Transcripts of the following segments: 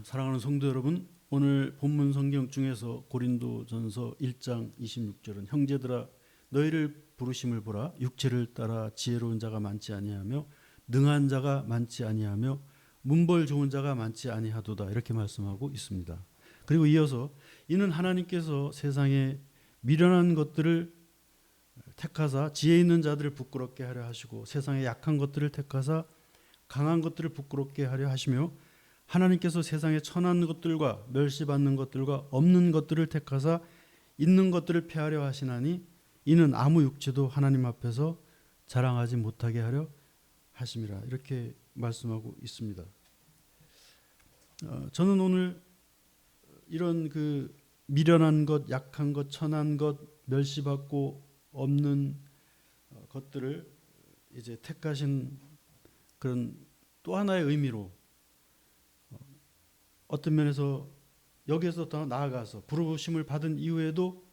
사랑하는 성도 여러분, 오늘 본문 성경 중에서 고린도전서 1장 26절은 형제들아 너희를 부르심을 보라. 육체를 따라 지혜로운 자가 많지 아니하며 능한 자가 많지 아니하며 문벌 좋은 자가 많지 아니하도다, 이렇게 말씀하고 있습니다. 그리고 이어서 이는 하나님께서 세상에 미련한 것들을 택하사 지혜 있는 자들을 부끄럽게 하려 하시고 세상에 약한 것들을 택하사 강한 것들을 부끄럽게 하려 하시며 하나님께서 세상에 천한 것들과 멸시받는 것들과 없는 것들을 택하사 있는 것들을 폐하려 하시나니 이는 아무 육체도 하나님 앞에서 자랑하지 못하게 하려 하심이라, 이렇게 말씀하고 있습니다. 저는 오늘 이런 미련한 것, 약한 것, 천한 것, 멸시받고 없는 것들을 이제 택하신 그런 또 하나의 의미로 어떤 면에서 여기에서 더 나아가서 부르심을 받은 이후에도,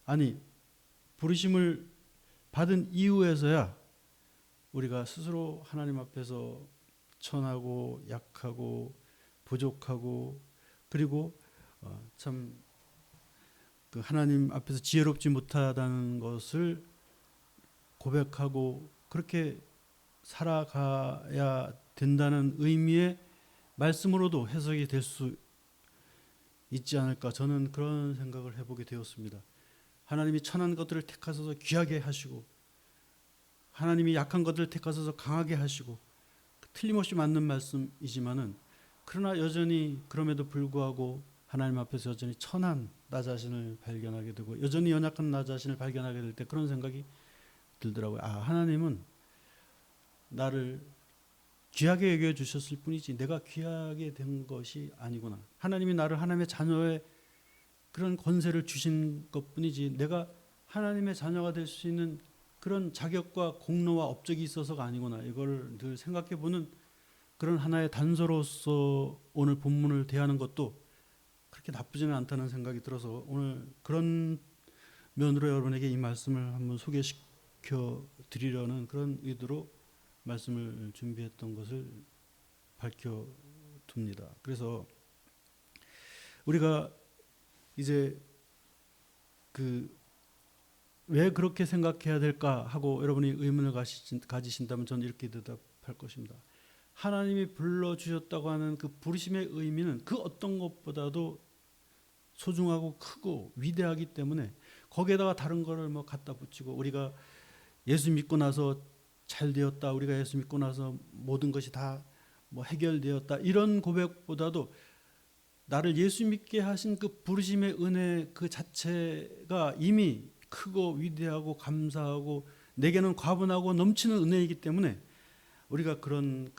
아니 부르심을 받은 이후에서야 우리가 스스로 하나님 앞에서 천하고 약하고 부족하고 그리고 참 하나님 앞에서 지혜롭지 못하다는 것을 고백하고 그렇게 살아가야 된다는 의미의 말씀으로도 해석이 될 수 있지 않을까, 저는 그런 생각을 해보게 되었습니다. 하나님이 천한 것들을 택하셔서 귀하게 하시고 하나님이 약한 것들을 택하셔서 강하게 하시고 틀림없이 맞는 말씀이지만은, 그러나 여전히 그럼에도 불구하고 하나님 앞에서 여전히 천한 나 자신을 발견하게 되고 여전히 연약한 나 자신을 발견하게 될 때 그런 생각이 들더라고요. 하나님은 나를 귀하게 여겨주셨을 뿐이지 내가 귀하게 된 것이 아니구나. 하나님이 나를 하나님의 자녀의 그런 권세를 주신 것뿐이지 내가 하나님의 자녀가 될 수 있는 그런 자격과 공로와 업적이 있어서가 아니구나. 이걸 늘 생각해보는 그런 하나의 단서로서 오늘 본문을 대하는 것도 그렇게 나쁘지는 않다는 생각이 들어서 오늘 그런 면으로 여러분에게 이 말씀을 한번 소개시켜 드리려는 그런 의도로 말씀을 준비했던 것을 밝혀둡니다. 그래서 우리가 이제 왜 그렇게 생각해야 될까 하고 여러분이 의문을 가지신다면 저는 이렇게 대답할 것입니다. 하나님이 불러주셨다고 하는 그 부르심의 의미는 그 어떤 것보다도 소중하고 크고 위대하기 때문에 거기에다가 다른 거를 갖다 붙이고 우리가 예수 믿고 나서 잘 되었다, 우리가 예수 믿고 나서 모든 것이 다 해결되었다, 이런 고백보다도 나를 예수 믿게 하신 그 부르심의 은혜 그 자체가 이미 크고 위대하고 감사하고 내게는 과분하고 넘치는 은혜이기 때문에 우리가 그런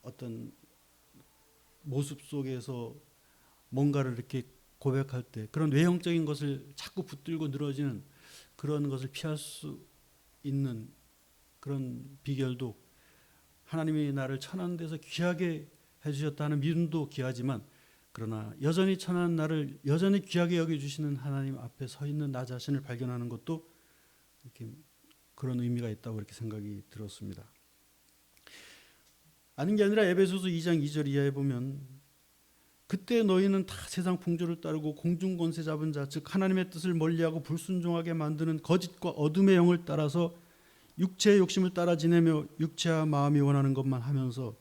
어떤 모습 속에서 뭔가를 이렇게 고백할 때 그런 외형적인 것을 자꾸 붙들고 늘어지는 그런 것을 피할 수 있는 그런 비결도 하나님이 나를 천한 데서 귀하게 해주셨다는 믿음도 귀하지만, 그러나 여전히 천한 나를 여전히 귀하게 여겨주시는 하나님 앞에 서 있는 나 자신을 발견하는 것도 이렇게 그런 의미가 있다고 이렇게 생각이 들었습니다. 아닌 게 아니라 에베소서 2장 2절 이하에 보면 그때 너희는 다 세상 풍조를 따르고 공중 권세 잡은 자, 즉 하나님의 뜻을 멀리하고 불순종하게 만드는 거짓과 어둠의 영을 따라서 육체의 욕심을 따라 지내며 육체와 마음이 원하는 것만 하면서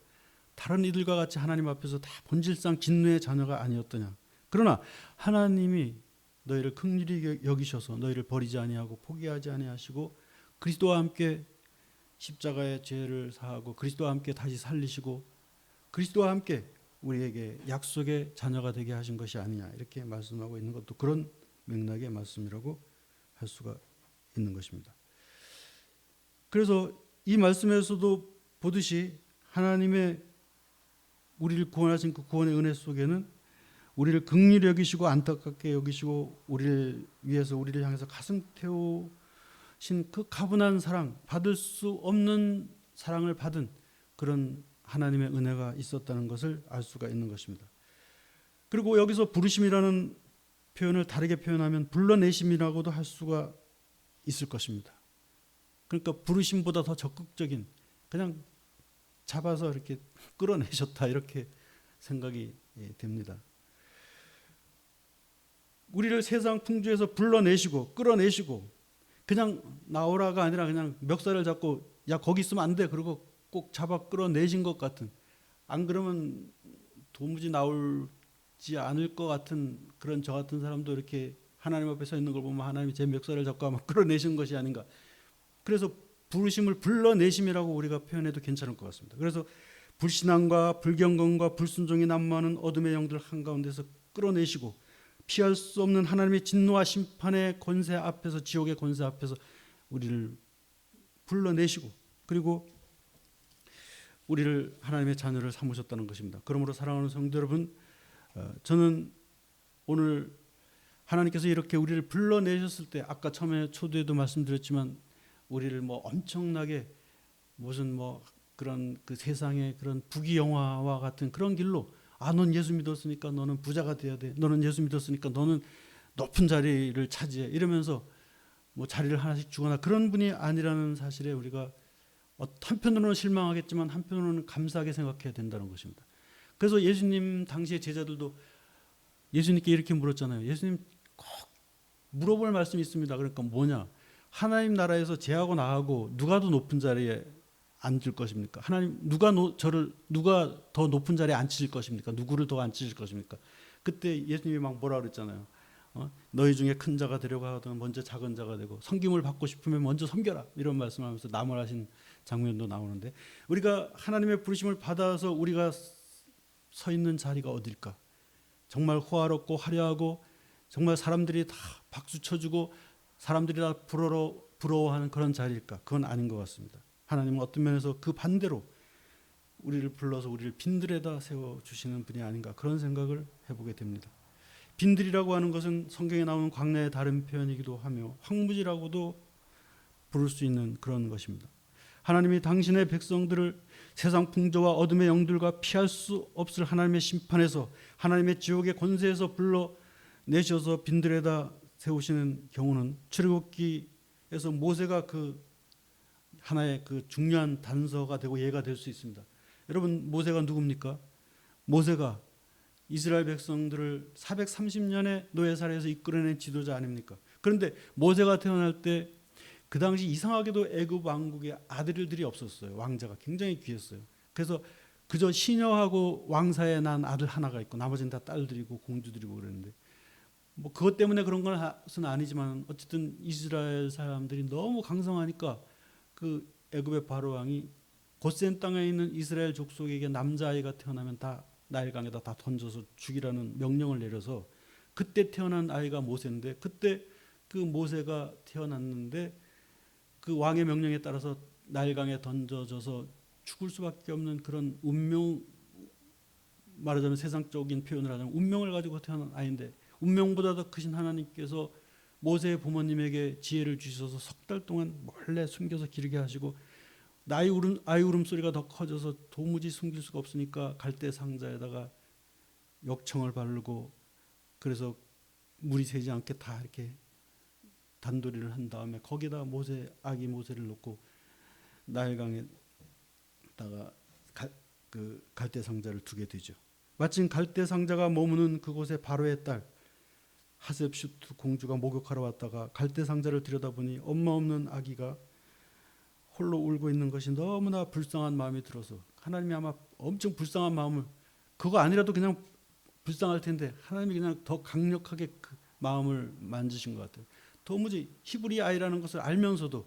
다른 이들과 같이 하나님 앞에서 다 본질상 진노의 자녀가 아니었더냐. 그러나 하나님이 너희를 긍휼히 여기셔서 너희를 버리지 아니하고 포기하지 아니하시고 그리스도와 함께 십자가의 죄를 사하고 그리스도와 함께 다시 살리시고 그리스도와 함께 우리에게 약속의 자녀가 되게 하신 것이 아니냐, 이렇게 말씀하고 있는 것도 그런 맥락의 말씀이라고 할 수가 있는 것입니다. 그래서 이 말씀에서도 보듯이 하나님의 우리를 구원하신 그 구원의 은혜 속에는 우리를 긍휼히 여기시고 안타깝게 여기시고 우리를 위해서 우리를 향해서 가슴 태우신 그 가분한 사랑, 받을 수 없는 사랑을 받은 그런 하나님의 은혜가 있었다는 것을 알 수가 있는 것입니다. 그리고 여기서 부르심이라는 표현을 다르게 표현하면 불러내심이라고도 할 수가 있을 것입니다. 그러니까 부르심보다 더 적극적인, 그냥 잡아서 이렇게 끌어내셨다, 이렇게 생각이 됩니다. 우리를 세상 풍조에서 불러내시고 끌어내시고 그냥 나오라가 아니라 그냥 멱살을 잡고 야 거기 있으면 안 돼 그러고 꼭 잡아 끌어내신 것 같은, 안 그러면 도무지 나올지 않을 것 같은 그런 저 같은 사람도 이렇게 하나님 앞에 서 있는 걸 보면 하나님이 제 멱살을 잡고 아마 끌어내신 것이 아닌가. 그래서 부르심을 불러내심이라고 우리가 표현해도 괜찮을 것 같습니다. 그래서 불신앙과 불경건과 불순종이 난무하는 어둠의 영들 한가운데서 끌어내시고 피할 수 없는 하나님의 진노와 심판의 권세 앞에서, 지옥의 권세 앞에서 우리를 불러내시고 그리고 우리를 하나님의 자녀를 삼으셨다는 것입니다. 그러므로 사랑하는 성도 여러분, 저는 오늘 하나님께서 이렇게 우리를 불러내셨을 때, 아까 처음에 초두에도 말씀드렸지만 우리를 뭐 엄청나게 무슨 뭐 그런 그 세상의 그런 부귀영화와 같은 그런 길로, 아, 넌 예수 믿었으니까 너는 부자가 돼야 돼, 너는 예수 믿었으니까 너는 높은 자리를 차지해, 이러면서 뭐 자리를 하나씩 주거나 그런 분이 아니라는 사실에 우리가 한편으로는 실망하겠지만 한편으로는 감사하게 생각해야 된다는 것입니다. 그래서 예수님 당시의 제자들도 예수님께 이렇게 물었잖아요. 예수님 꼭 물어볼 말씀이 있습니다. 그러니까 뭐냐? 하나님 나라에서 제하고 나하고 누가 더 높은 자리에 앉을 것입니까? 하나님 누가 더 높은 자리에 앉히실 것입니까? 누구를 더 앉히실 것입니까? 그때 예수님이 막 뭐라 그랬잖아요. 너희 중에 큰 자가 되려고 하거든 먼저 작은 자가 되고, 섬김을 받고 싶으면 먼저 섬겨라, 이런 말씀하면서 나무라신 장면도 나오는데, 우리가 하나님의 부르심을 받아서 우리가 서 있는 자리가 어딜까? 정말 호화롭고 화려하고 정말 사람들이 다 박수 쳐주고 사람들이 다 부러워하는 그런 자리일까? 그건 아닌 것 같습니다. 하나님은 어떤 면에서 그 반대로 우리를 불러서 우리를 빈들에다 세워주시는 분이 아닌가, 그런 생각을 해보게 됩니다. 빈들이라고 하는 것은 성경에 나오는 광야의 다른 표현이기도 하며 황무지라고도 부를 수 있는 그런 것입니다. 하나님이 당신의 백성들을 세상 풍조와 어둠의 영들과 피할 수 없을 하나님의 심판에서, 하나님의 지옥의 권세에서 불러내셔서 빈들에다 세우시는 경우는 출애굽기에서 모세가 그 하나의 그 중요한 단서가 되고 예가 될 수 있습니다. 여러분, 모세가 누굽니까? 모세가 이스라엘 백성들을 430년의 노예살에서 이끌어낸 지도자 아닙니까? 그런데 모세가 태어날 때 그 당시 이상하게도 애굽 왕국에 아들들이 없었어요. 왕자가 굉장히 귀했어요. 그래서 그저 시녀하고 왕사에 난 아들 하나가 있고 나머지는 다 딸들이고 공주들이고 그랬는데, 뭐 그것 때문에 그런 것은 아니지만 어쨌든 이스라엘 사람들이 너무 강성하니까 그 애굽의 바로 왕이 고센 땅에 있는 이스라엘 족속에게 남자아이가 태어나면 다 나일강에다 다 던져서 죽이라는 명령을 내려서, 그때 태어난 아이가 모세인데, 그때 그 모세가 태어났는데 그 왕의 명령에 따라서 나일강에 던져져서 죽을 수밖에 없는 그런 운명, 말하자면 세상적인 표현을 하자면 운명을 가지고 태어난 아이인데, 운명보다 더 크신 하나님께서 모세의 부모님에게 지혜를 주셔서 석 달 동안 몰래 숨겨서 기르게 하시고, 아이 울음소리가 더 커져서 도무지 숨길 수가 없으니까 갈대 상자에다가 역청을 바르고, 그래서 물이 새지 않게 다 이렇게 단도리를 한 다음에 거기다 아기 모세를 놓고 나일강에다가 그 갈대 상자를 두게 되죠. 마침 갈대 상자가 머무는 그곳에 바로의 딸 하셉슈트 공주가 목욕하러 왔다가 갈대 상자를 들여다보니 엄마 없는 아기가 홀로 울고 있는 것이 너무나 불쌍한 마음이 들어서, 하나님이 아마 엄청 불쌍한 마음을, 그거 아니라도 그냥 불쌍할 텐데 하나님이 그냥 더 강력하게 그 마음을 만지신 것 같아요. 도무지 히브리 아이라는 것을 알면서도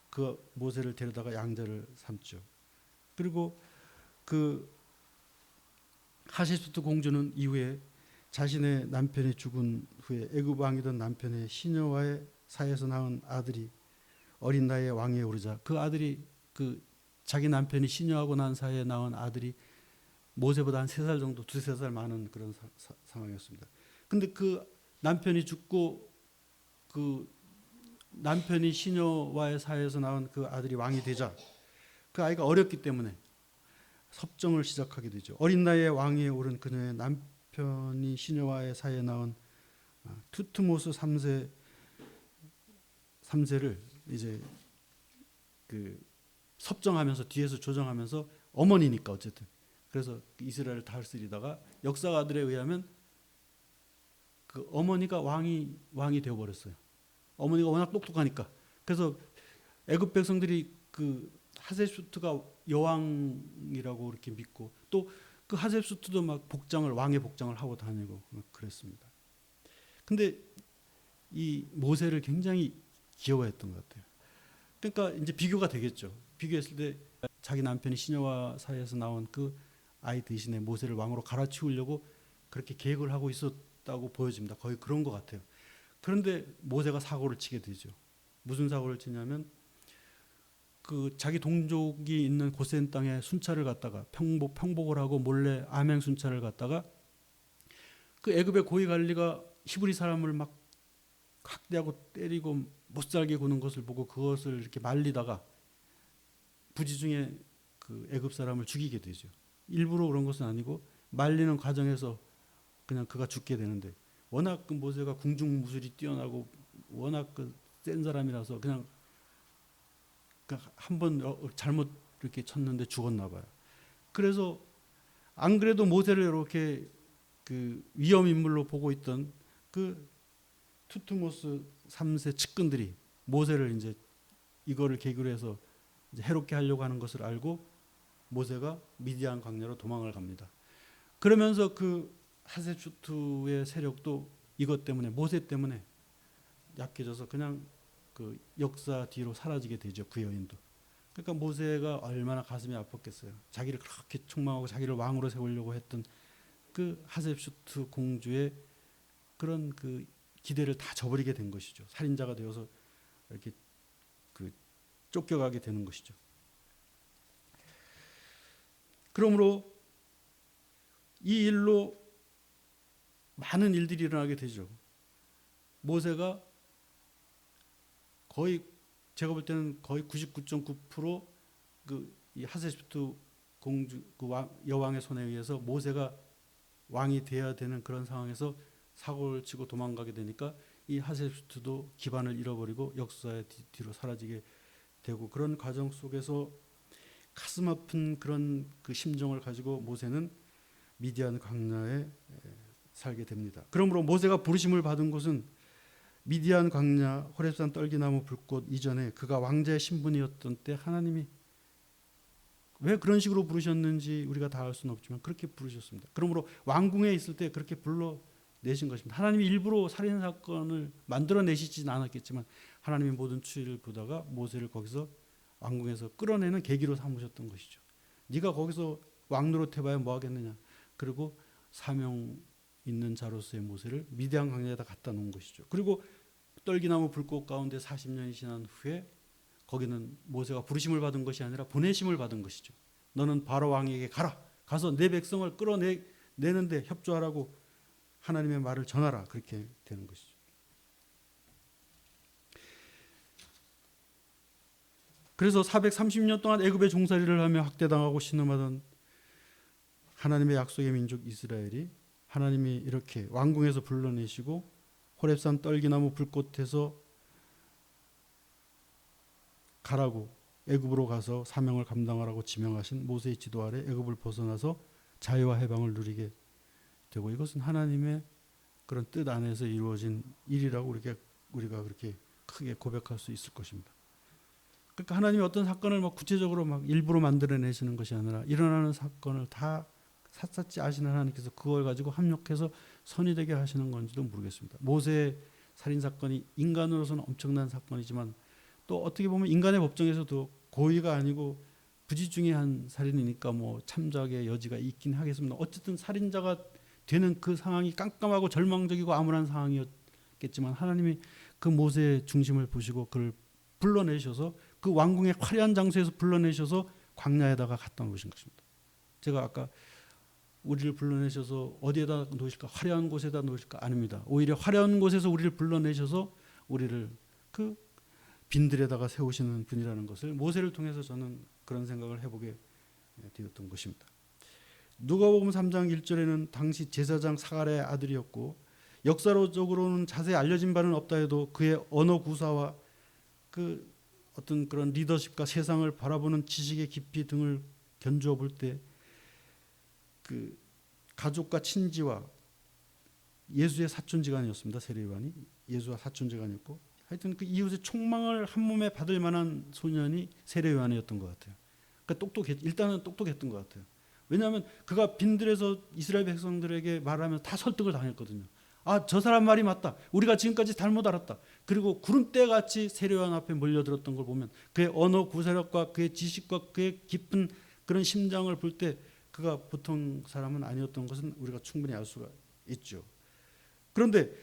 그 모세를 데려다가 양자를 삼죠. 그리고 그 하셉슈트 공주는 이후에 자신의 남편이 죽은 후에 애굽 왕이던 남편의 시녀와의 사이에서 낳은 아들이 어린 나이에 왕위에 오르자, 그 아들이 그 자기 남편이 시녀하고 난 사이에 낳은 아들이 모세보다 한 3살 정도, 2-3살 많은 그런 상황이었습니다. 근데 그 남편이 죽고 그 남편이 시녀와의 사이에서 낳은 그 아들이 왕이 되자, 그 아이가 어렸기 때문에 섭정을 시작하게 되죠. 어린 나이에 왕위에 오른 그녀의 남편이 시녀와의 사이에 낳은 투트모스 3세를 이제 그 섭정하면서 뒤에서 조정하면서, 어머니니까 어쨌든 그래서 이스라엘을 다스리다가 역사가들에 의하면 그 어머니가 왕이 되어 버렸어요. 어머니가 워낙 똑똑하니까. 그래서 애굽 백성들이 그 하셋슈트가 여왕이라고 이렇게 믿고 또 그 하셋슈트도 막 왕의 복장을 하고 다니고 그랬습니다. 근데 이 모세를 굉장히 귀여워했던 것 같아요. 그러니까 이제 비교가 되겠죠. 비교했을 때 자기 남편이 시녀와 사이에서 나온 그 아이 대신에 모세를 왕으로 갈아치우려고 그렇게 계획을 하고 있었다고 보여집니다. 거의 그런 것 같아요. 그런데 모세가 사고를 치게 되죠. 무슨 사고를 치냐면 그 자기 동족이 있는 고센 땅에 순찰을 갔다가 평복을 하고 몰래 암행 순찰을 갔다가 그 애굽의 고위 관리가 히브리 사람을 막 학대하고 때리고 못살게 구는 것을 보고 그것을 이렇게 말리다가 부지중에 그 애굽 사람을 죽이게 되죠. 일부러 그런 것은 아니고 말리는 과정에서 그냥 그가 죽게 되는데 워낙 그 모세가 궁중무술이 뛰어나고 워낙 그 센 사람이라서 그냥 한 번 잘못 이렇게 쳤는데 죽었나 봐요. 그래서 안 그래도 모세를 이렇게 그 위험 인물로 보고 있던 그 투트모스 3세 측근들이 모세를 이제 이거를 계기로 해서 이제 해롭게 하려고 하는 것을 알고 모세가 미디안 광야로 도망을 갑니다. 그러면서 그 하셋슈트의 세력도 이것 때문에 모세 때문에 약해져서 그냥 그 역사 뒤로 사라지게 되죠. 그 여인도. 그러니까 모세가 얼마나 가슴이 아팠겠어요. 자기를 그렇게 책망하고 자기를 왕으로 세우려고 했던 그 하셋슈트 공주의 그런 그 기대를 다 저버리게 된 것이죠. 살인자가 되어서 이렇게 그 쫓겨가게 되는 것이죠. 그러므로 이 일로 많은 일들이 일어나게 되죠. 모세가 거의 제가 볼 때는 거의 99.9% 그 이 하셋슈트 공주 그 여왕의 손에 의해서 모세가 왕이 되어야 되는 그런 상황에서 사고를 치고 도망가게 되니까 이 하셋슈트도 기반을 잃어버리고 역사의 뒤로 사라지게 되고 그런 과정 속에서 가슴 아픈 그런 그 심정을 가지고 모세는 미디안 광야에 살게 됩니다. 그러므로 모세가 부르심을 받은 곳은 미디안 광야 호렙산 떨기나무 불꽃 이전에 그가 왕자의 신분이었던 때 하나님이 왜 그런 식으로 부르셨는지 우리가 다 알 수는 없지만 그렇게 부르셨습니다. 그러므로 왕궁에 있을 때 그렇게 불러내신 것입니다. 하나님이 일부러 살인사건을 만들어내시지는 않았겠지만 하나님이 모든 추이를 보다가 모세를 거기서 왕궁에서 끌어내는 계기로 삼으셨던 것이죠. 네가 거기서 왕 노릇해봐야 뭐하겠느냐. 그리고 사명 있는 자로서의 모세를 미디안 광야에다 갖다 놓은 것이죠. 그리고 떨기나무 불꽃 가운데 40년이 지난 후에 거기는 모세가 부르심을 받은 것이 아니라 보내심을 받은 것이죠. 너는 바로 왕에게 가라. 가서 내 백성을 끌어내는데 협조하라고 하나님의 말을 전하라. 그렇게 되는 것이죠. 그래서 430년 동안 애굽의 종살이를 하며 학대당하고 신음하던 하나님의 약속의 민족 이스라엘이 하나님이 이렇게 왕궁에서 불러내시고 호렙산 떨기나무 불꽃에서 가라고 애굽으로 가서 사명을 감당하라고 지명하신 모세의 지도 아래 애굽을 벗어나서 자유와 해방을 누리게 되고 이것은 하나님의 그런 뜻 안에서 이루어진 일이라고 우리가 그렇게 크게 고백할 수 있을 것입니다. 그러니까 하나님이 어떤 사건을 막 구체적으로 막 일부러 만들어내시는 것이 아니라 일어나는 사건을 다 샅샅이 아시는 하나님께서 그걸 가지고 합력해서 선이 되게 하시는 건지도 모르겠습니다. 모세의 살인사건이 인간으로서는 엄청난 사건이지만 또 어떻게 보면 인간의 법정에서도 고의가 아니고 부지중에 살인이니까 뭐 참작의 여지가 있긴 하겠습니다. 어쨌든 살인자가 되는 그 상황이 깜깜하고 절망적이고 암울한 상황이었겠지만 하나님이 그 모세의 중심을 보시고 그를 불러내셔서 그 왕궁의 화려한 장소에서 불러내셔서 광야에다가 갖다 놓으신 것입니다. 제가 아까 우리를 불러내셔서 어디에다 놓으실까? 화려한 곳에다 놓으실까? 아닙니다. 오히려 화려한 곳에서 우리를 불러내셔서 우리를 그 빈들에다가 세우시는 분이라는 것을 모세를 통해서 저는 그런 생각을 해보게 되었던 것입니다. 누가복음 3장 1절에는 당시 제사장 사갈의 아들이었고 역사적으로는 자세히 알려진 바는 없다 해도 그의 언어 구사와 그 어떤 그런 리더십과 세상을 바라보는 지식의 깊이 등을 견주어 볼 때 그 가족과 친지와 예수의 사촌지간이었습니다. 세례요한이 예수와 사촌지간이었고, 하여튼 그 이웃의 총망을 한 몸에 받을 만한 소년이 세례요한이었던 것 같아요. 그러니까 일단은 똑똑했던 것 같아요. 왜냐하면 그가 빈들에서 이스라엘 백성들에게 말하면서 다 설득을 당했거든요. 아, 저 사람 말이 맞다. 우리가 지금까지 잘못 알았다. 그리고 구름대같이 세례요한 앞에 몰려들었던 걸 보면 그의 언어 구사력과 그의 지식과 그의 깊은 그런 심장을 볼 때 그가 보통 사람은 아니었던 것은 우리가 충분히 알 수가 있죠. 그런데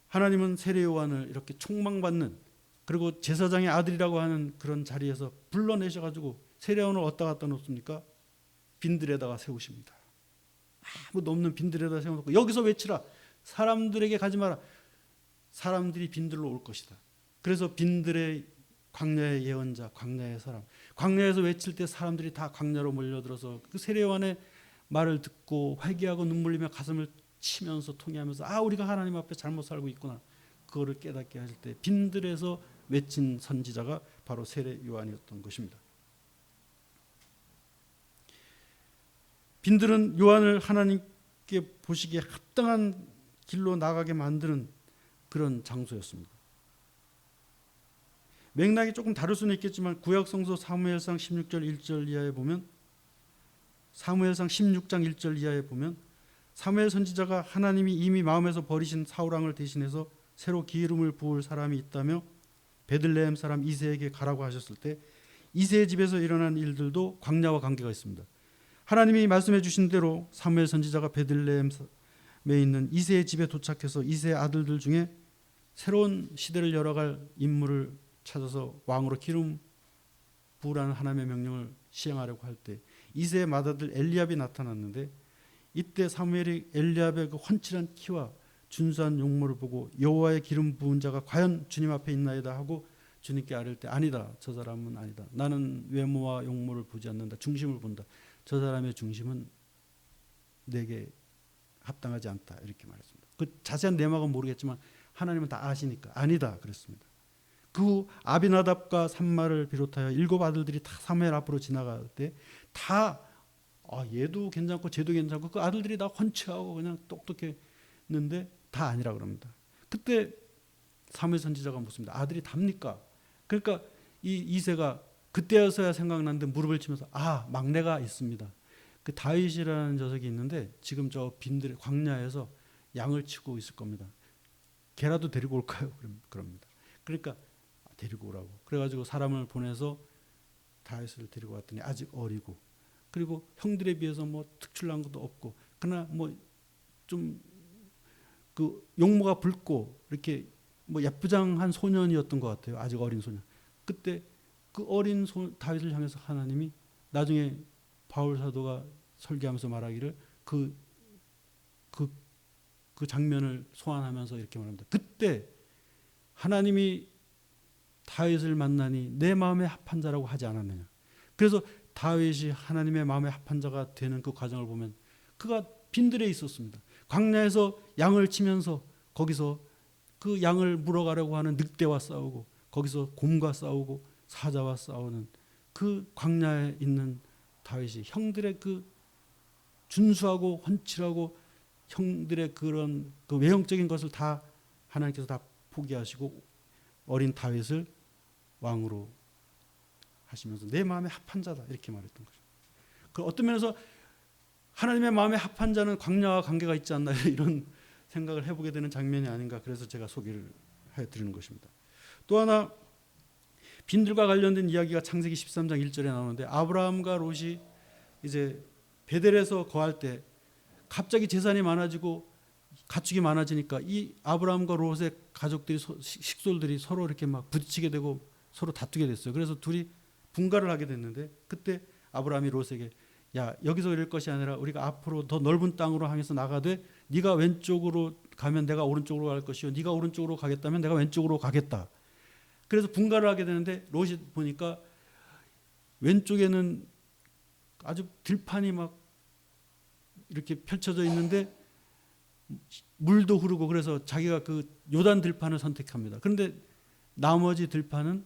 하나님은 세례요한을 이렇게 총망받는, 그리고 제사장의 아들이라고 하는 그런 자리에서 불러내셔가지고 세례요한을 어디다 갖다 놓습니까? 빈들에다가 세우십니다. 아무도 없는 빈들에다 세워놓고 여기서 외치라. 사람들에게 가지 마라. 사람들이 빈들로 올 것이다. 그래서 빈들의 광야의 예언자, 광야의 사람, 광야에서 외칠 때 사람들이 다 광야로 몰려들어서 그 세례요한의 말을 듣고 회개하고 눈물 흘리며 가슴을 치면서 통회하면서 아, 우리가 하나님 앞에 잘못 살고 있구나, 그거를 깨닫게 하실 때 빈들에서 외친 선지자가 바로 세례요한이었던 것입니다. 빈들은 요한을 하나님께 보시기에 합당한 길로 나가게 만드는 그런 장소였습니다. 맥락이 조금 다를 수는 있겠지만 구약성서 사무엘상 16절 1절 이하에 보면, 사무엘상 16장 1절 이하에 보면 사무엘 선지자가 하나님이 이미 마음에서 버리신 사울왕을 대신해서 새로 기름을 부을 사람이 있다며 베들레헴 사람 이새에게 가라고 하셨을 때 이새의 집에서 일어난 일들도 광야와 관계가 있습니다. 하나님이 말씀해 주신 대로 사무엘 선지자가 베들레헴에 있는 이새의 집에 도착해서 이새의 아들들 중에 새로운 시대를 열어갈 인물을 찾아서 왕으로 기름 부으라는 하나님의 명령을 시행하려고 할 때 이새의 맏아들 엘리압이 나타났는데, 이때 사무엘이 엘리압의 그 훤칠한 키와 준수한 용모를 보고 여호와의 기름 부은 자가 과연 주님 앞에 있나이다 하고 주님께 아뢰을 때 아니다, 저 사람은 아니다. 나는 외모와 용모를 보지 않는다. 중심을 본다. 저 사람의 중심은 내게 합당하지 않다. 이렇게 말했습니다. 그 자세한 내막은 모르겠지만 하나님은 다 아시니까 아니다 그랬습니다. 그 후 아비나답과 삼마를 비롯하여 7 아들들이 다 사무엘 앞으로 지나갈 때 다 얘도 괜찮고 쟤도 괜찮고 그 아들들이 다 훤치하고 그냥 똑똑했는데 다 아니라 그럽니다. 그때 사무엘 선지자가 묻습니다. 아들이 답니까? 그러니까 이 이새가 그때여서야 생각났는데 무릎을 치면서 막내가 있습니다. 그 다윗이라는 녀석이 있는데 지금 저 빈들 광야에서 양을 치고 있을 겁니다. 걔라도 데리고 올까요? 그럽니다. 그러니까 데리고 오라고. 그래가지고 사람을 보내서 다윗을 데리고 왔더니 아직 어리고, 그리고 형들에 비해서 뭐 특출난 것도 없고, 그러나 뭐 좀 그 용모가 붉고 이렇게 뭐 예쁘장한 소년이었던 것 같아요. 아직 어린 소년. 그때 그 어린 다윗을 향해서 하나님이 나중에 바울 사도가 설교하면서 말하기를 그 장면을 소환하면서 이렇게 말합니다. 그때 하나님이 다윗을 만나니 내 마음에 합한 자라고 하지 않았느냐. 그래서 다윗이 하나님의 마음에 합한 자가 되는 그 과정을 보면 그가 빈들에 있었습니다. 광야에서 양을 치면서 거기서 그 양을 물어가려고 하는 늑대와 싸우고, 거기서 곰과 싸우고 사자와 싸우는 그 광야에 있는 다윗이 형들의 그 준수하고 훤칠하고 형들의 그런 그 외형적인 것을 다 하나님께서 다 포기하시고 어린 다윗을 왕으로 하시면서 내 마음에 합한 자다 이렇게 말했던 거죠. 그 어떤 면에서 하나님의 마음에 합한 자는 광야와 관계가 있지 않나 이런 생각을 해보게 되는 장면이 아닌가, 그래서 제가 소개를 해드리는 것입니다. 또 하나 빈들과 관련된 이야기가 창세기 13장 1절에 나오는데, 아브라함과 롯이 이제 베델에서 거할 때 갑자기 재산이 많아지고 가축이 많아지니까 이 아브라함과 롯의 가족들이 식솔들이 서로 이렇게 막 부딪히게 되고 서로 다투게 됐어요. 그래서 둘이 분가를 하게 됐는데, 그때 아브라함이 롯에게 야, 여기서 이럴 것이 아니라 우리가 앞으로 더 넓은 땅으로 향해서 나가되 네가 왼쪽으로 가면 내가 오른쪽으로 갈 것이요, 네가 오른쪽으로 가겠다면 내가 왼쪽으로 가겠다. 그래서 분가를 하게 되는데 롯이 보니까 왼쪽에는 아주 들판이 막 이렇게 펼쳐져 있는데 물도 흐르고, 그래서 자기가 그 요단 들판을 선택합니다. 그런데 나머지 들판은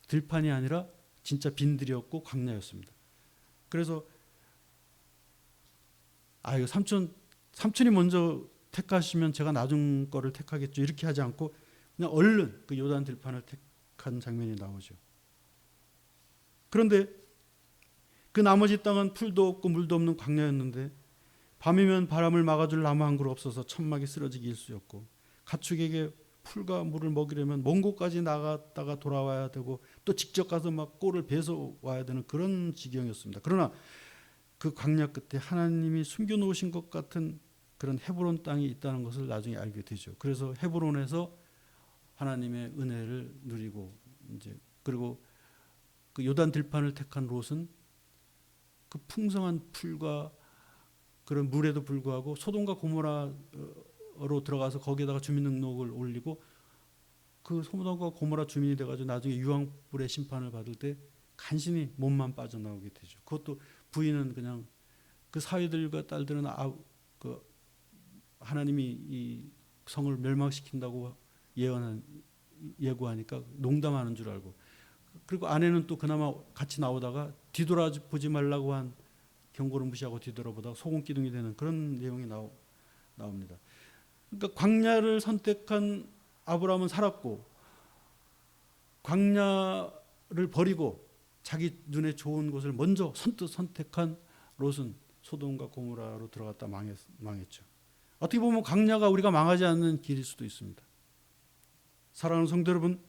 들판이 아니라 진짜 빈들이었고 광야였습니다. 그래서 이거 삼촌이 먼저 택하시면 제가 나중 거를 택하겠죠. 이렇게 하지 않고 그냥 얼른 그 요단 들판을 택한 장면이 나오죠. 그런데 그 나머지 땅은 풀도 없고 물도 없는 광야였는데 밤이면 바람을 막아줄 나무 한 그루 없어서 천막이 쓰러지기 일쑤였고 가축에게 풀과 물을 먹이려면 먼 곳까지 나갔다가 돌아와야 되고 또 직접 가서 막 꼴을 베서 와야 되는 그런 지경이었습니다. 그러나 그 광야 끝에 하나님이 숨겨놓으신 것 같은 그런 헤브론 땅이 있다는 것을 나중에 알게 되죠. 그래서 헤브론에서 하나님의 은혜를 누리고 이제 그리고 그 요단 들판을 택한 롯은 그 풍성한 풀과 그런 물에도 불구하고 소돔과 고모라로 들어가서 거기에다가 주민등록을 올리고 그 소돔과 고모라 주민이 돼가지고 나중에 유황불의 심판을 받을 때 간신히 몸만 빠져나오게 되죠. 그것도 부인은 그냥 그 사위들과 딸들은 그 하나님이 이 성을 멸망시킨다고 예고하니까 농담하는 줄 알고, 그리고 아내는 또 그나마 같이 나오다가 뒤돌아보지 말라고 한 경고를 무시하고 뒤돌아보다가 소금기둥이 되는 그런 내용이 나옵니다. 그러니까 광야를 선택한 아브라함은 살았고 광야를 버리고 자기 눈에 좋은 곳을 먼저 선뜻 선택한 롯은 소돔과 고모라로 들어갔다 망했죠. 어떻게 보면 광야가 우리가 망하지 않는 길일 수도 있습니다. 사랑하는 성도 여러분,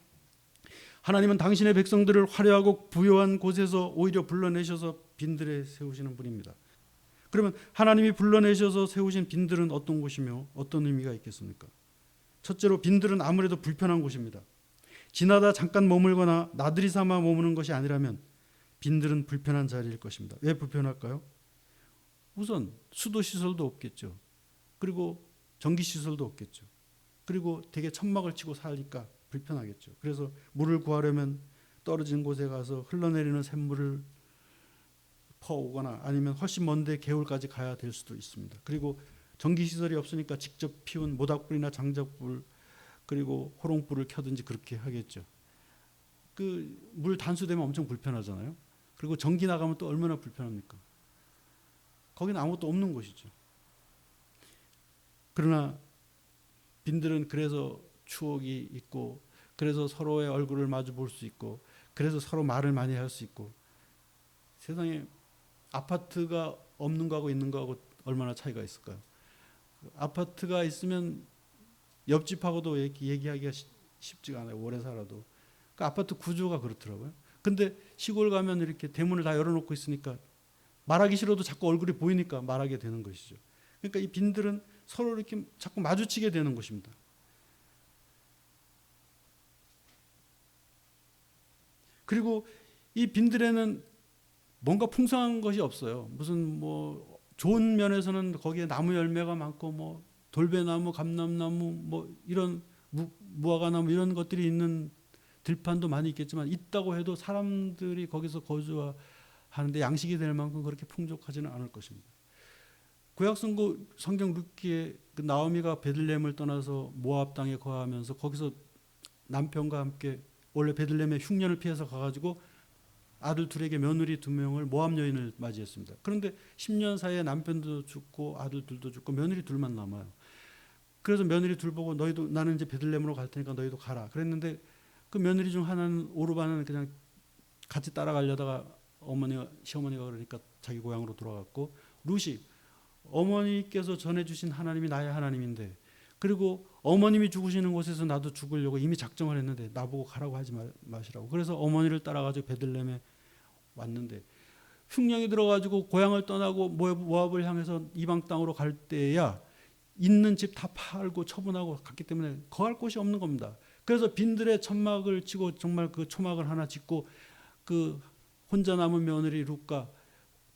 하나님은 당신의 백성들을 화려하고 부요한 곳에서 오히려 불러내셔서 빈들에 세우시는 분입니다. 그러면 하나님이 불러내셔서 세우신 빈들은 어떤 곳이며 어떤 의미가 있겠습니까? 첫째로 빈들은 아무래도 불편한 곳입니다. 지나다 잠깐 머물거나 나들이 삼아 머무는 것이 아니라면 빈들은 불편한 자리일 것입니다. 왜 불편할까요? 우선 수도시설도 없겠죠. 그리고 전기시설도 없겠죠. 그리고 되게 천막을 치고 사니까 불편하겠죠. 그래서 물을 구하려면 떨어진 곳에 가서 흘러내리는 샘물을 퍼오거나 아니면 훨씬 먼데 개울까지 가야 될 수도 있습니다. 그리고 전기시설이 없으니까 직접 피운 모닥불이나 장작불 그리고 호롱불을 켜든지 그렇게 하겠죠. 그 물 단수되면 엄청 불편하잖아요. 그리고 전기 나가면 또 얼마나 불편합니까? 거기는 아무것도 없는 곳이죠. 그러나 빈들은 그래서 추억이 있고 그래서 서로의 얼굴을 마주 볼 수 있고 그래서 서로 말을 많이 할 수 있고, 세상에 아파트가 없는 거하고 있는 거하고 얼마나 차이가 있을까요? 아파트가 있으면 옆집하고도 얘기하기가 쉽지가 않아요. 오래 살아도. 그 아파트 구조가 그렇더라고요. 근데 시골 가면 이렇게 대문을 다 열어놓고 있으니까 말하기 싫어도 자꾸 얼굴이 보이니까 말하게 되는 것이죠. 그러니까 이 빈들은 서로 이렇게 자꾸 마주치게 되는 것입니다. 그리고 이 빈들에는 뭔가 풍성한 것이 없어요. 무슨 뭐 좋은 면에서는 거기에 나무 열매가 많고 뭐 돌배나무, 감람나무 뭐 이런 무화과나무 이런 것들이 있는 들판도 많이 있겠지만 있다고 해도 사람들이 거기서 거주하는데 양식이 될 만큼 그렇게 풍족하지는 않을 것입니다. 구약 성경 룻기에 그 나오미가 베들레헴을 떠나서 모압 땅에 거하면서 거기서 남편과 함께 원래 베들레헴에 흉년을 피해서 가가지고 아들 둘에게 며느리 2명을 모압 여인을 맞이했습니다. 그런데 10년 사이에 남편도 죽고 아들 둘도 죽고 며느리 둘만 남아요. 그래서 며느리 둘 보고 너희도 나는 이제 베들레헴으로 갈 테니까 너희도 가라 그랬는데 그 며느리 중 하나는 오르바는 그냥 같이 따라가려다가 시어머니가 그러니까 자기 고향으로 돌아갔고, 룻이 어머니께서 전해주신 하나님이 나의 하나님인데 그리고 어머님이 죽으시는 곳에서 나도 죽으려고 이미 작정을 했는데 나보고 가라고 하지 마시라고. 그래서 어머니를 따라가지고 베들레헴에 왔는데 흉년이 들어가지고 고향을 떠나고 모압을 향해서 이방 땅으로 갈 때야 있는 집 다 팔고 처분하고 갔기 때문에 거할 곳이 없는 겁니다. 그래서 빈들에 천막을 치고 정말 그 초막을 하나 짓고 그 혼자 남은 며느리 룻과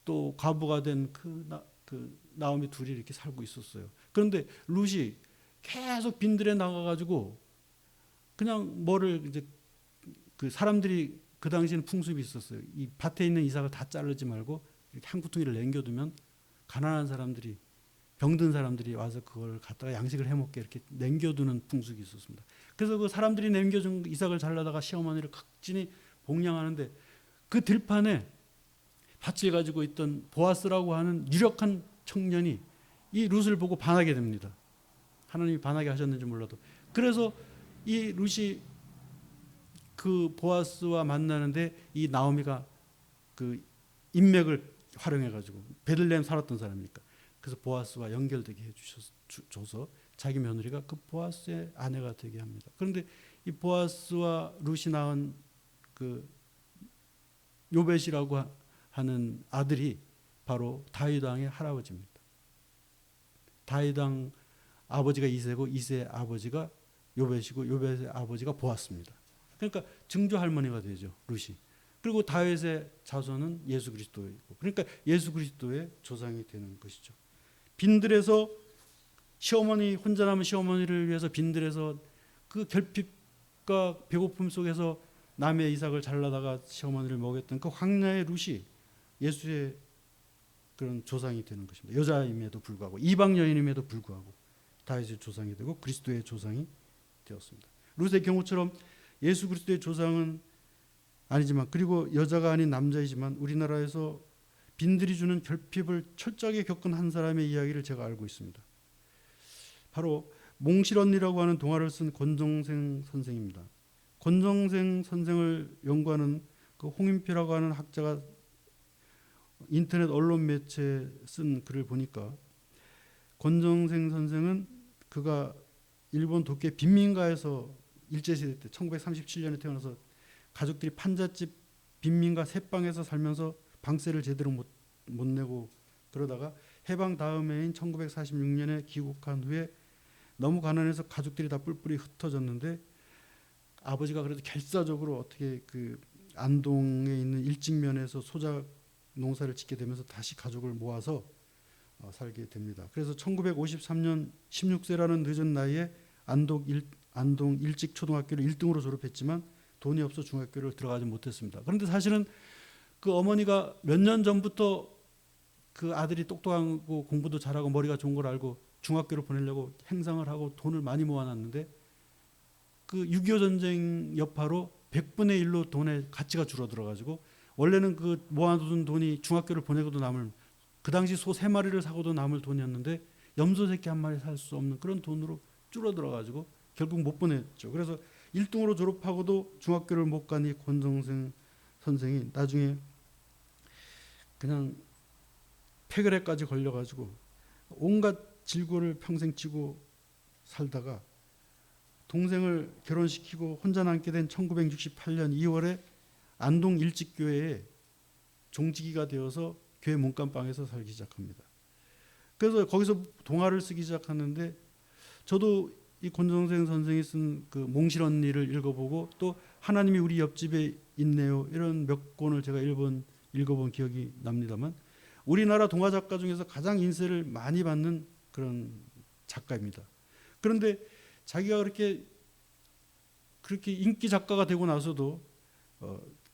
또 과부가 된 그 나오미 둘이 이렇게 살고 있었어요. 그런데 룻이 계속 빈들에 나가가지고 그냥 뭐를 이제 그 사람들이 그 당시에는 풍습이 있었어요. 이 밭에 있는 이삭을 다 자르지 말고 이렇게 한 구퉁이를 남겨두면 가난한 사람들이 병든 사람들이 와서 그걸 갖다가 양식을 해먹게 이렇게 남겨두는 풍습이 있었습니다. 그래서 그 사람들이 남겨준 이삭을 잘라다가 시어머니를 각진히 봉양하는데 그 들판에 밭을 가지고 있던 보아스라고 하는 유력한 청년이 이 룻을 보고 반하게 됩니다. 하나님이 반하게 하셨는지 몰라도. 그래서 이 룻이 그 보아스와 만나는데 이 나오미가 그 인맥을 활용해 가지고 베들레헴 살았던 사람이니까 그래서 보아스와 연결되게 해줘서 자기 며느리가 그 보아스의 아내가 되게 합니다. 그런데 이 보아스와 룻이 낳은 그 요벳이라고 하는 아들이 바로 다윗 왕의 할아버지입니다. 다윗 왕 아버지가 이새고 이새의 아버지가 요벳이고 요벳의 아버지가 보아스입니다. 그러니까 증조 할머니가 되죠, 룻이. 그리고 다윗의 자손은 예수 그리스도이고, 그러니까 예수 그리스도의 조상이 되는 것이죠. 빈들에서 시어머니 혼자 남은 시어머니를 위해서 빈들에서 그 결핍과 배고픔 속에서 남의 이삭을 잘라다가 시어머니를 먹였던 그 광야의 룻이 예수의 그런 조상이 되는 것입니다. 여자임에도 불구하고 이방 여인임에도 불구하고 다윗의 조상이 되고 그리스도의 조상이 되었습니다. 룻의 경우처럼 예수 그리스도의 조상은 아니지만 그리고 여자가 아닌 남자이지만 우리나라에서 빈들이 주는 결핍을 철저하게 겪은 한 사람의 이야기를 제가 알고 있습니다. 바로 몽실언니라고 하는 동화를 쓴 권정생 선생입니다. 권정생 선생을 연구하는 그 홍인표라고 하는 학자가 인터넷 언론 매체에 쓴 글을 보니까 권정생 선생은 그가 일본 도쿄 빈민가에서 일제시대 때 1937년에 태어나서 가족들이 판잣집 빈민가 새방에서 살면서 방세를 제대로 못 내고 그러다가 해방 다음 해인 1946년에 귀국한 후에 너무 가난해서 가족들이 다 뿔뿔이 흩어졌는데 아버지가 그래도 결사적으로 어떻게 그 안동에 있는 일직면에서 소작 농사를 짓게 되면서 다시 가족을 모아서 살게 됩니다. 그래서 1953년 16세라는 늦은 나이에 안동 일직초등학교를 1등으로 졸업했지만 돈이 없어 중학교를 들어가지 못했습니다. 그런데 사실은 그 어머니가 몇 년 전부터 그 아들이 똑똑하고 공부도 잘하고 머리가 좋은 걸 알고 중학교를 보내려고 행상을 하고 돈을 많이 모아놨는데 그 6.25 전쟁 여파로 100분의 1로 돈의 가치가 줄어들어가지고 원래는 그 모아둔 돈이 중학교를 보내고도 남을 그 당시 소 3마리를 사고도 남을 돈이었는데 염소 새끼 1마리 살 수 없는 그런 돈으로 줄어들어가지고 결국 못 보냈죠. 그래서 1등으로 졸업하고도 중학교를 못 간 이 권정생 선생이 나중에 그냥 폐결핵까지 걸려가지고 온갖 질고를 평생 지고 살다가 동생을 결혼시키고 혼자 남게 된 1968년 2월에 안동 일직교회에 종직이가 되어서 교회 문간방에서 살기 시작합니다. 그래서 거기서 동화를 쓰기 시작하는데 저도 이 권정생 선생이 쓴 그 몽실언니를 읽어보고 또 하나님이 우리 옆집에 있네요 이런 몇 권을 제가 읽어본 기억이 납니다만 우리나라 동화 작가 중에서 가장 인세를 많이 받는 그런 작가입니다. 그런데 자기가 그렇게 인기 작가가 되고 나서도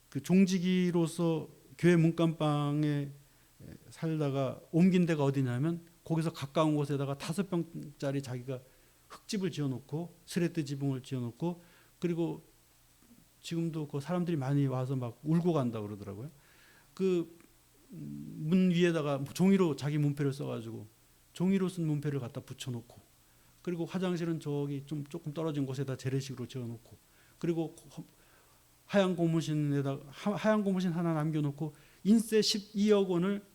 그 종직이로서 교회 문간방에 살다가 옮긴 데가 어디냐면 거기서 가까운 곳에다가 5평짜리 자기가 흙집을 지어놓고 스레트 지붕을 지어놓고 그리고 지금도 그 사람들이 많이 와서 막 울고 간다 그러더라고요. 그 문 위에다가 종이로 자기 문패를 써가지고 종이로 쓴 문패를 갖다 붙여놓고 그리고 화장실은 저기 좀 조금 떨어진 곳에다 재래식으로 지어놓고 그리고 하얀 고무신 하나 남겨놓고 인세 12억 원을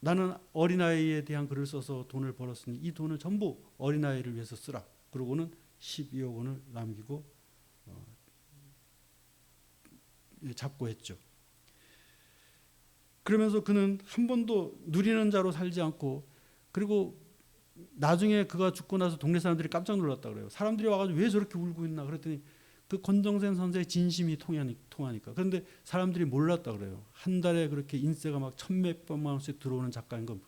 나는 어린아이에 대한 글을 써서 돈을 벌었으니 이 돈을 전부 어린아이를 위해서 쓰라. 그러고는 12억 원을 남기고 잡고 했죠. 그러면서 그는 한 번도 누리는 자로 살지 않고 그리고 나중에 그가 죽고 나서 동네 사람들이 깜짝 놀랐다 그래요. 사람들이 와가지고 왜 저렇게 울고 있나 그랬더니 그 권정생 선생의 진심이 통하니까. 그런데 사람들이 몰랐다 그래요. 한 달에 그렇게 인세가 막 1,000몇백만 원씩 들어오는 작가인 건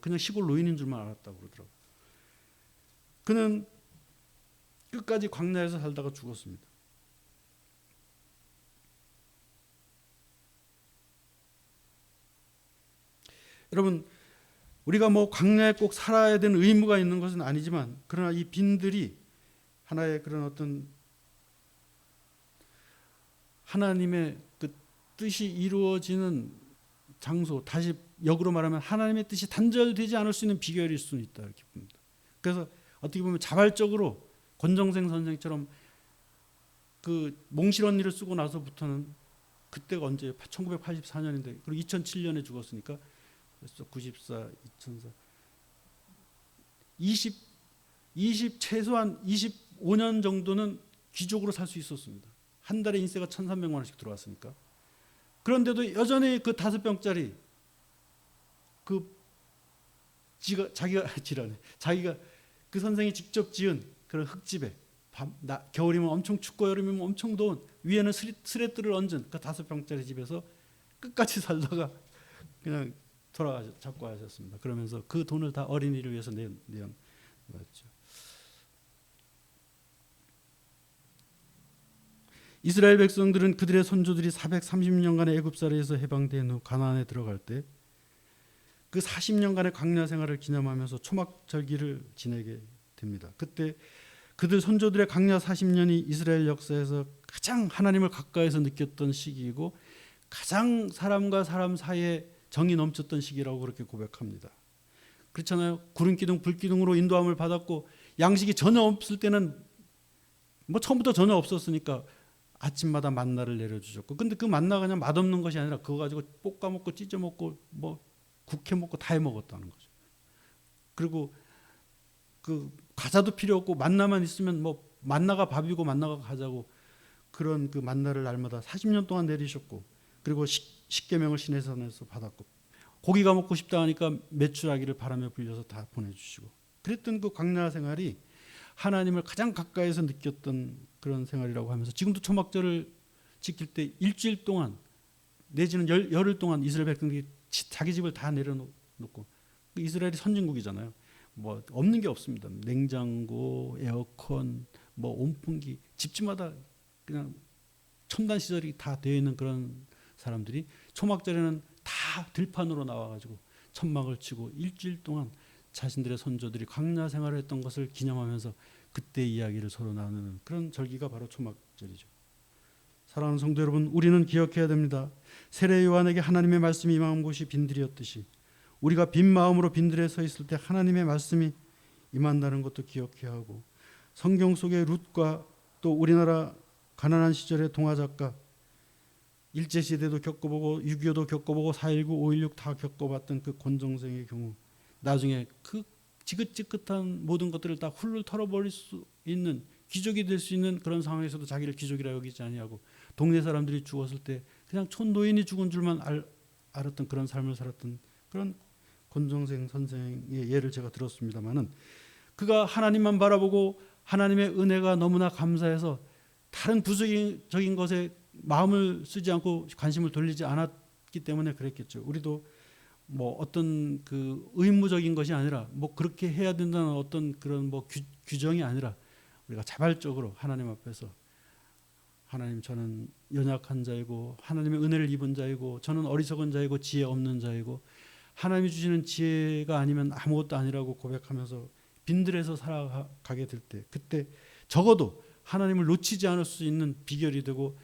그냥 시골 노인인 줄만 알았다고 그러더라고요. 그는 끝까지 광야에서 살다가 죽었습니다. 여러분 우리가 뭐 광야에 꼭 살아야 되는 의무가 있는 것은 아니지만 그러나 이 빈들이 하나의 그런 어떤 하나님의 그 뜻이 이루어지는 장소 다시 역으로 말하면 하나님의 뜻이 단절되지 않을 수 있는 비결일 수는 있다 이렇게 봅니다. 그래서 어떻게 보면 자발적으로 권정생 선생처럼 그 몽실 언니를 쓰고 나서부터는 그때가 언제 1984년인데 그리고 2007년에 죽었으니까 94, 2004, 20 최소한 25년 정도는 귀족으로 살 수 있었습니다. 한 달에 인세가 1,300만 원씩 들어왔으니까. 그런데도 여전히 그 5병짜리 그 자기가 그 선생이 직접 지은 그런 흙집에 겨울이면 엄청 춥고 여름이면 엄청 더운 위에는 스레트를 얹은 그 5병짜리 집에서 끝까지 살다가 그냥 잡고 하셨습니다. 그러면서 그 돈을 다 어린이를 위해서 내었죠. 이스라엘 백성들은 그들의 선조들이 430년간의 애굽살이에서 해방된 후 가나안에 들어갈 때 그 40년간의 광야 생활을 기념하면서 초막절기를 지내게 됩니다. 그때 그들 선조들의 광야 40년이 이스라엘 역사에서 가장 하나님을 가까이서 느꼈던 시기이고 가장 사람과 사람 사이에 정이 넘쳤던 시기라고 그렇게 고백합니다. 그렇잖아요. 구름 기둥, 불 기둥으로 인도함을 받았고 양식이 전혀 없을 때는 뭐 처음부터 전혀 없었으니까 아침마다 만나를 내려주셨고, 근데 그 만나가 그냥 맛없는 것이 아니라 그거 가지고 볶아 먹고 찢어 먹고 뭐 국해 먹고 다 해 먹었다는 거죠. 그리고 그 과자도 필요 없고 만나만 있으면 뭐 만나가 밥이고 만나가 과자고 그런 그 만나를 날마다 40년 동안 내리셨고, 그리고 십계명을 시내산에서 받았고, 고기가 먹고 싶다 하니까 메추라기를 바람에 불려서 다 보내주시고, 그랬던 그 광야 생활이 하나님을 가장 가까이서 느꼈던 그런 생활이라고 하면서 지금도 초막절을 지킬 때 일주일 동안 내지는 열흘 동안 이스라엘 백성들이 자기 집을 다 내려놓고, 이스라엘이 선진국이잖아요. 뭐 없는 게 없습니다. 냉장고, 에어컨, 뭐 온풍기, 집집마다 그냥 첨단 시설이 다 되어 있는 그런 사람들이 초막절에는 다 들판으로 나와가지고 천막을 치고 일주일 동안 자신들의 선조들이 광야 생활을 했던 것을 기념하면서 그때 이야기를 서로 나누는 그런 절기가 바로 초막절이죠. 사랑하는 성도 여러분, 우리는 기억해야 됩니다. 세례 요한에게 하나님의 말씀이 임한 곳이 빈들이었듯이 우리가 빈 마음으로 빈들에 서 있을 때 하나님의 말씀이 임한다는 것도 기억해야 하고, 성경 속의 룻과 또 우리나라 가난한 시절의 동화 작가, 일제시대도 겪어보고 6.25도 겪어보고 4.19, 5.16 다 겪어봤던 그 권정생의 경우 나중에 그 지긋지긋한 모든 것들을 다 훌훌 털어버릴 수 있는, 귀족이 될 수 있는 그런 상황에서도 자기를 귀족이라 여기지 아니하고 동네 사람들이 죽었을 때 그냥 촌노인이 죽은 줄만 알았던 그런 삶을 살았던 그런 권정생 선생의 예를 제가 들었습니다마는, 그가 하나님만 바라보고 하나님의 은혜가 너무나 감사해서 다른 부수적인 것에 마음을 쓰지 않고 관심을 돌리지 않았기 때문에 그랬겠죠. 우리도 뭐 어떤 그 의무적인 것이 아니라 뭐 그렇게 해야 된다는 어떤 그런 뭐 규정이 아니라 우리가 자발적으로 하나님 앞에서, 하나님, 저는 연약한 자이고 하나님의 은혜를 입은 자이고 저는 어리석은 자이고 지혜 없는 자이고 하나님이 주시는 지혜가 아니면 아무것도 아니라고 고백하면서 빈들에서 살아가게 될 때, 그때 적어도 하나님을 놓치지 않을 수 있는 비결이 되고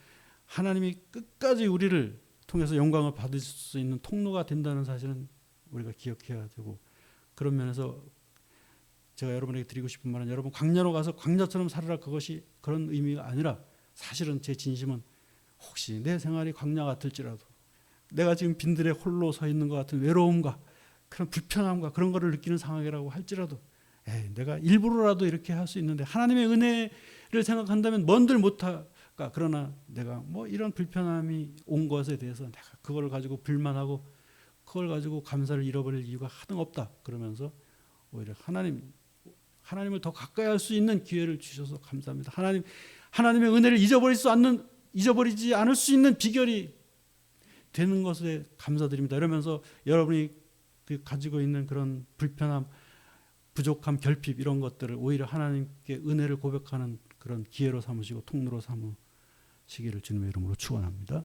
하나님이 끝까지 우리를 통해서 영광을 받을 수 있는 통로가 된다는 사실은 우리가 기억해야 되고, 그런 면에서 제가 여러분에게 드리고 싶은 말은, 여러분 광야로 가서 광야처럼 살아라, 그것이 그런 의미가 아니라, 사실은 제 진심은 혹시 내 생활이 광야 같을지라도, 내가 지금 빈들에 홀로 서 있는 것 같은 외로움과 그런 불편함과 그런 거를 느끼는 상황이라고 할지라도, 내가 일부러라도 이렇게 할 수 있는데 하나님의 은혜를 생각한다면 뭔들 못할까, 그러나 내가 뭐 이런 불편함이 온 것에 대해서 내가 그걸 가지고 불만하고 그걸 가지고 감사를 잃어버릴 이유가 하등 없다, 그러면서 오히려 하나님을 더 가까이 할 수 있는 기회를 주셔서 감사합니다. 하나님의 은혜를 잊어버리지 않을 수 있는 비결이 되는 것에 감사드립니다. 이러면서 여러분이 가지고 있는 그런 불편함, 부족함, 결핍 이런 것들을 오히려 하나님께 은혜를 고백하는 그런 기회로 삼으시고 통로로 삼으시기를 주님의 이름으로 축원합니다.